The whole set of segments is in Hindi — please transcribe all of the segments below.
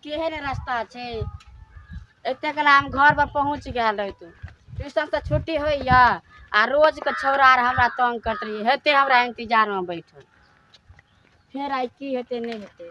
केहन रास्ता छे एते कला हम घर पर पहुंच गेल रही तू ट्यूशन से छुट्टी होइया आ रोज के छौरा आर हमरा तंग करत रही हेते हमरा इंतजार में बैठल फिर आई की हेते नहीं हेते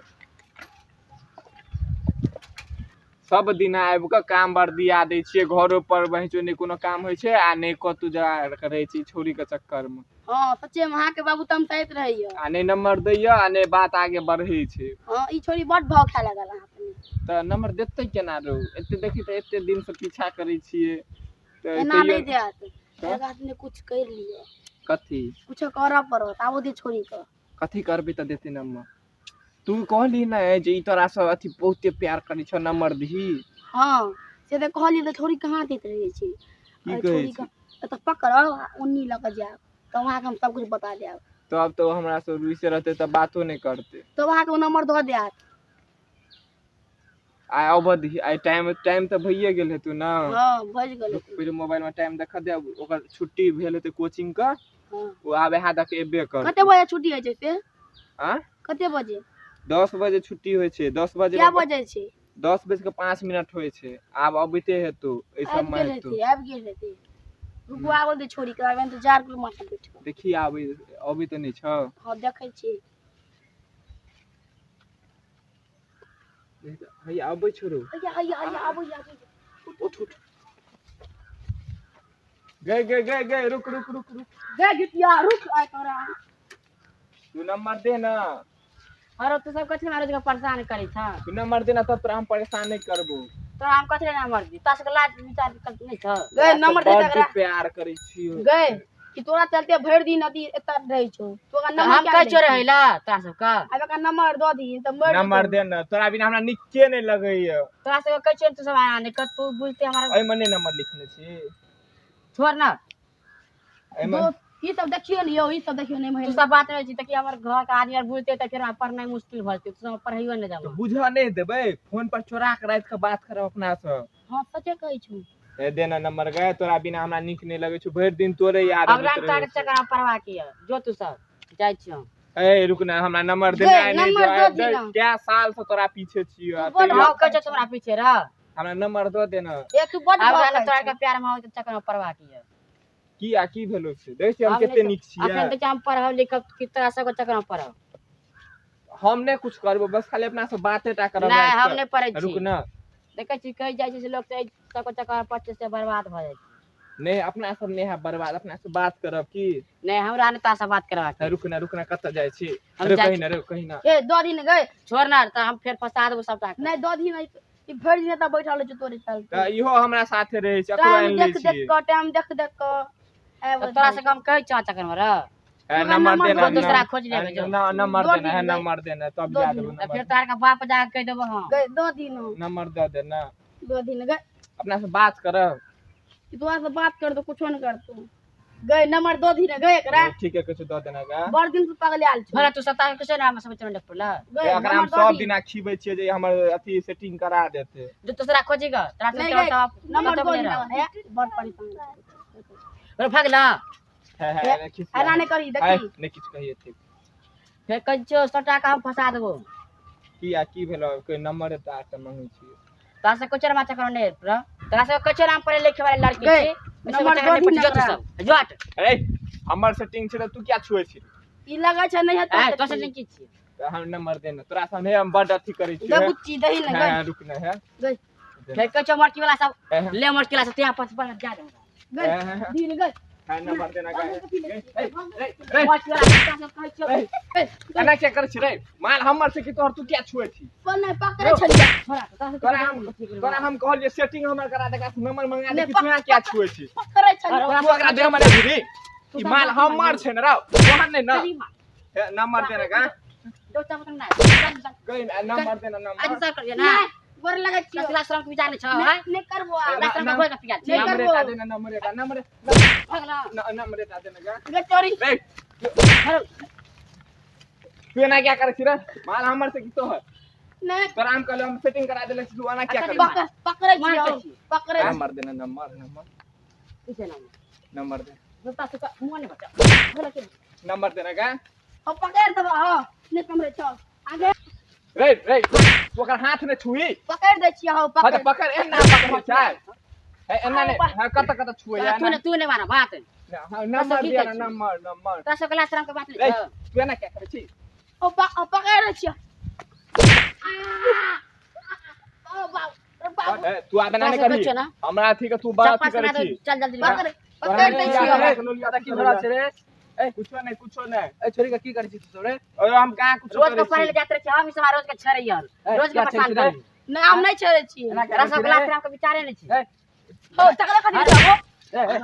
सब दिन आबि के काम बर दिया दै छियै घरो पर बहिचो ने कोनो काम होइ छै आ ने कतु जा रहै छी छोरी के चक्कर में। हां सच्चे में हां के बाबू तमसाइत रहैया आ ने नंबर दैया आ ने बात आगे बढ़ै छै। हां ई छोरी बड भाव खा लागल अहाँ पे त नंबर देतै केना रो एते देखि त एते दिन से पीछा करै छियै त एना नहीं देत एक आदमी कुछ कर लियो कथी कुछ करऽ पड़त आबो दे छोरी के कथी करबे त देते नंबर तू कहली ना जे ई तोरा से अथी बहुते प्यार करै छ नंबर दी। हां से त कहली त छोरी कहां देत रहे छी की कहै छी त पकड़ो उन्नी लग जाए तो वहां हम सब कुछ बता देब तब तो हमरा से रुई से रहते त बातो नहीं करते तो वहां के नंबर द देत आ अवधि आ टाइम त भइए गेल हेतु ना। हां भज गेल फिर मोबाइल में टाइम देखा दे ओकर छुट्टी भेल हेते कोचिंग का हां वो आबे हा तक एबे कर कते बजे छुट्टी होय छै से हां कते बजे 10 बजे छुट्टी होय छै 10 बजे क्या बजे छै 10:05 होय छै आब अबते हेतु ए सब में हेतु आब गेल हेतै रुको आबो दे छोरी के आबे इंतजार कर माथा बैठ देखी आबे अभी त नहीं छ। हां देखै छी भैया आबै छोरो हैया आबो उठ उठ गए रुक गे गिटिया रुक आय तोरा तू नंबर दे ना अरे तू सब कथि मारे जगह परेशान करी था तू नंबर दे ना तब तोरा हम परेशान नहीं करबो तो हम कथि नंबर दी तास के लाज विचार नहीं था गे नंबर दे तकरा प्यार करै छियो गे कि तोरा चलते भर दिन अथी एत रहै छौ तो का नंबर हम कह छ रहैला तोरा सब का आबे का नंबर द दी त नंबर दे ना तोरा बिना हमरा निके नहीं लगैया तोरा सब कह छ तू सब आना नहीं कर तू बुझते हमारा एय मने नंबर लिखने छी छोड़ ना एय मन ई सब देखियो लियो ई सब देखियो नहीं तू सब बात रहे छी त कि हमर घर का आदमी बुझते त फिर पढ़नाइ मुश्किल भ जते तू सब पढ़ाइयो नहीं जाबो तो बुझा नहीं देबे फोन पर चोरा के रात के बात करब अपना से। हां सच्चे कहै छु ए देना नंबर गए तोरा बिना हमरा निक नहीं लगे छु भर दिन तोरे याद अब रात तक चक्कर परवा किया जो तू सब जाय छी ए रुक ना हमरा नंबर देना नहीं क्या साल से तोरा पीछे छियो बोल हां कह छ तोरा पीछे रह हमरा नंबर दो देना ए तू बड तोरा के प्यार में हो चक्कर परवा किया की भेलो छै देख छी हम केते निक छियै अखन त हम पढ़ब लिखब कितना सब चक्कर में पढ़ब हम नहीं कुछ करबो बस खाली अपना से बाते टा करब नहीं हम नहीं पढ़ै छी रुक ना देखै छी कह जाय छै लोग से सब चक्कर पढ़ते से बर्बाद भ जाय छै नहीं अपना सब नहीं है बर्बाद अपना से बात करब की नहीं हमरा ने ता से बात करबा के रुक ना कत जाय छी अरे कहीं ना ए दो दिन गए छोड़ ना त हम फिर फसा देबो सबटा नहीं दो दिन ई भर दिन त बैठल छ तोरे चल त इहो हमरा साथे रहै छै अकरो आइन लै छी टाइम देख के तोरा से हम कहै छ चक्कर में रह नंबर देना दूसरा खोज लेबे जो नंबर देना तब याद देबो फिर तार का बाप जा के कह देबो हां गए दो दिन नंबर दे देना दो दिन गए अपना से बात करब तोरा से बात कर तो कुछो नहीं कर तू गए नंबर दो दिन गए एकरा ठीक है कुछ दे देना का बड़ दिन से पगले आल छ भला तू सता के ना हम सब चरण देख पड़ला एकरा हम सब दिन खीबै छियै जे हमर अथी सेटिंग करा देते जो दूसरा खोजेगा तोरा से नंबर दो दिन बड़ परेशान अरे भागला है ऐना नहीं करी देखी नहीं किछ कहिए ठीक फिर कहियो सटा का हम फसा देबो की भेलो कोई नंबर त आ मांगै छी तोरा से कोचर माचा करने रे तोरा से कोचर हम पढ़े लिखे वाले लड़की छी नंबर दो दिन जो तू सब जोट ए हमर सेटिंग छै तू क्या छुए छी ई लगा छै नहीं है तो से नहीं की छी हम नंबर देना तोरा सामने हम बड अथी करै छी दे बुच्ची दही ना हां रुक ना है गई फिर कचो मटकी वाला सब ले मटकी वाला सब यहां पास पर जा दे गई दिन गई हां नंबर देना का मटकी वाला सब कहै छ एना क्या कर छी रे माल हमर से की तोहर तू क्या छुए छी कोन नहीं पकड़े छलिया तोरा हम कहलिए सेटिंग हमर करा दे का नंबर मंगा दे कि तू क्या छुए छी पकड़े छलिया तू ओकरा दे मने दीदी ई माल हमर छै न राव तोहर नहीं ना नंबर देना का दो चापन ना गई नंबर देना नंबर आज सर करिए ना वर लगा छी क्लास रंग विचार छ नहीं करबो क्लास रंग कोई का पिया नंबर देता देना नंबर भगला नंबर देता देना का गे चोरी रे तू ना क्या कर छी रे माल हमर से की तोहर नहीं तोरा हम कहले हम सेटिंग करा देले छी तू आना क्या कर पकड़े छी पकड़े नंबर देना नंबर किसे नंबर दे जोता से मुंह नहीं बचा बोला के नंबर देना का अब पकड़ दबा हां नहीं कमरे चल आगे रे रे तू ओकर हाथ ने छुई पकड़ दे छियै हो हां पकड़ तो पकड़ एना पकड़ छै ए एना ने हां कत छुए या तू ने मारा बात हां नंबर दिया ना नंबर तस क्लास राम के बात रे ले तू एना क्या करे छी ओ पकड़ दे छियै ओ बाप रे बाप तू आदना ने करी हमरा अथी के तू बड़ा अथी करे छी चल जल्दी पकड़ दे छियै की भरा छै रे ए कुछो नहीं ए छोरी का की करे छी तू रे और हम कहां कुछो रोज करे के पढ़े ले जाते रहे हम इस रोज के छरे यार रोज के परेशान करे नहीं हम नहीं छोड़े छियै रसगुल्ला राम के विचारे नहीं छी हो तकले कथि हो ए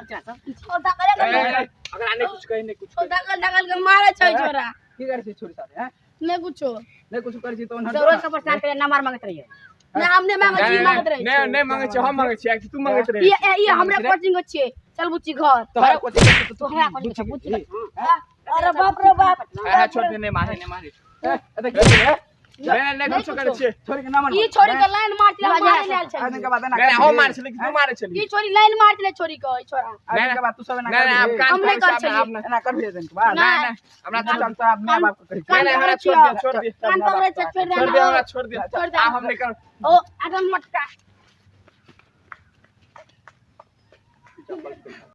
ओ तकले अगर आने कुछ कहे नहीं कुछ ओ ढकल के मारे छै छोरा की करे छी छोरी साथे हैं नहीं कुछो नहीं कुछ करे छी तो रोज के परेशान करे नंबर मांगत रहिए नहीं हमने मांगे छी मांगत रहे नहीं नहीं मांगे छी हम मांगे छी तू मांगत रहे ये हमरा कोचिंग छियै चल बुच्ची घर तोहरा कोचिंग तो हमरा कोचिंग बुझ अरे बाप रे बाप हां छोड़ दे नहीं मारे ए देख रे नहीं कुछ करे छी छोरी के नाम ई छोरी के लाइन मार दिला मारे लेल छै आदमी के बात ना नहीं हम मारे छी तू मारे छी ई छोरी लाइन मार दिले छोरी के छोरा आदमी के बात तू सब ना नहीं आप कान हम नहीं कर छी ना कर भेज देन के बाद नहीं हमरा तू चल तो अपने बाप को करी नहीं हमरा छोड़ दे कान पकड़े छै छोड़ दे छोड़ दे हमरा छोड़ दे छोड़ दे। आ हम नहीं कर ओ अगन मटका